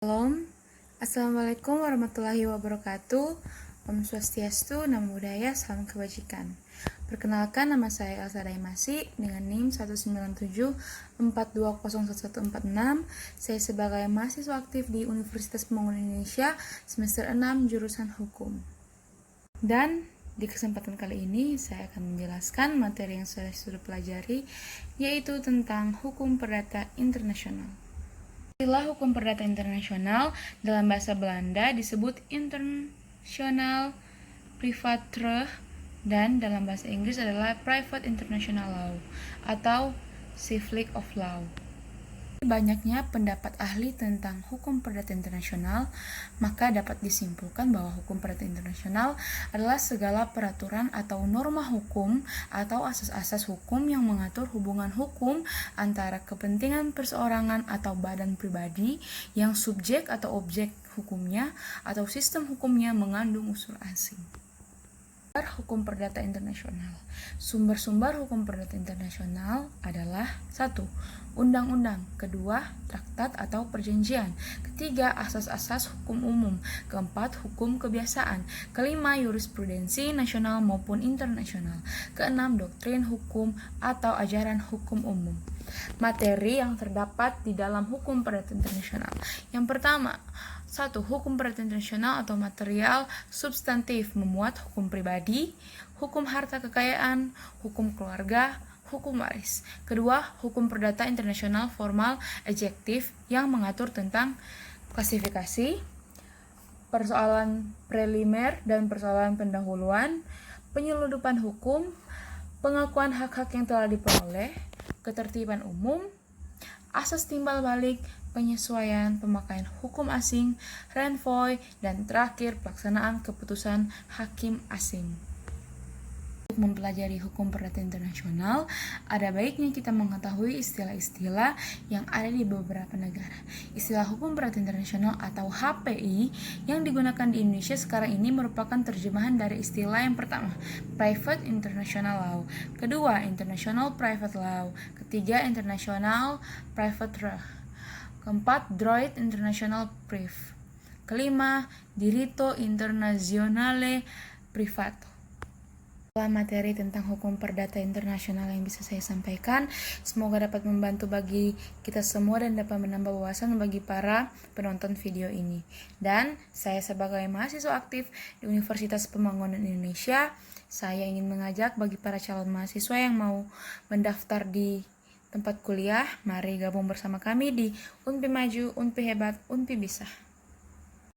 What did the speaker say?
Shalom, Assalamualaikum warahmatullahi wabarakatuh. Om Swastiastu, Namo Buddhaya, Salam Kebajikan. Perkenalkan, nama saya Elsa Daimasi dengan NIM 19742011146. Saya sebagai mahasiswa aktif di Universitas Pembangunan Indonesia semester 6 jurusan Hukum. Dan di kesempatan kali ini saya akan menjelaskan materi yang saya sudah pelajari, yaitu tentang hukum perdata internasional. Istilah hukum perdata internasional dalam bahasa Belanda disebut international privatrecht dan dalam bahasa Inggris adalah private international law atau civic of law. Banyaknya pendapat ahli tentang hukum perdata internasional, maka dapat disimpulkan bahwa hukum perdata internasional adalah segala peraturan atau norma hukum atau asas-asas hukum yang mengatur hubungan hukum antara kepentingan perseorangan atau badan pribadi yang subjek atau objek hukumnya atau sistem hukumnya mengandung unsur asing. Hukum perdata internasional. Sumber-sumber hukum perdata internasional adalah 1. Undang-undang. 2. Traktat atau perjanjian. 3. Asas-asas hukum umum. 4. Hukum kebiasaan. 5. Jurisprudensi nasional maupun internasional. 6. Doktrin hukum atau ajaran hukum umum. Materi yang terdapat di dalam hukum perdata internasional. Yang pertama, 1. Hukum perdata internasional atau material substantif memuat hukum pribadi, hukum harta kekayaan, hukum keluarga, hukum waris. 2. Hukum perdata internasional formal adjektif yang mengatur tentang klasifikasi, persoalan prelimer dan persoalan pendahuluan, penyeludupan hukum, pengakuan hak-hak yang telah diperoleh, ketertiban umum, asas timbal balik, penyesuaian pemakaian hukum asing, renvoi, dan terakhir pelaksanaan keputusan hakim asing. Untuk mempelajari hukum perdata internasional, ada baiknya kita mengetahui istilah-istilah yang ada di beberapa negara. Istilah hukum perdata internasional atau HPI yang digunakan di Indonesia sekarang ini merupakan terjemahan dari istilah yang pertama, Private International Law, kedua, International Private Law, ketiga, International Private Recht, keempat, Droit International Priv, kelima, Diritto Internazionale Privato. Materi tentang hukum perdata internasional yang bisa saya sampaikan, semoga dapat membantu bagi kita semua dan dapat menambah wawasan bagi para penonton video ini. Dan saya sebagai mahasiswa aktif di Universitas Pembangunan Indonesia, saya ingin mengajak bagi para calon mahasiswa yang mau mendaftar di tempat kuliah, mari gabung bersama kami di Unpi Maju, Unpi Hebat, Unpi Bisa.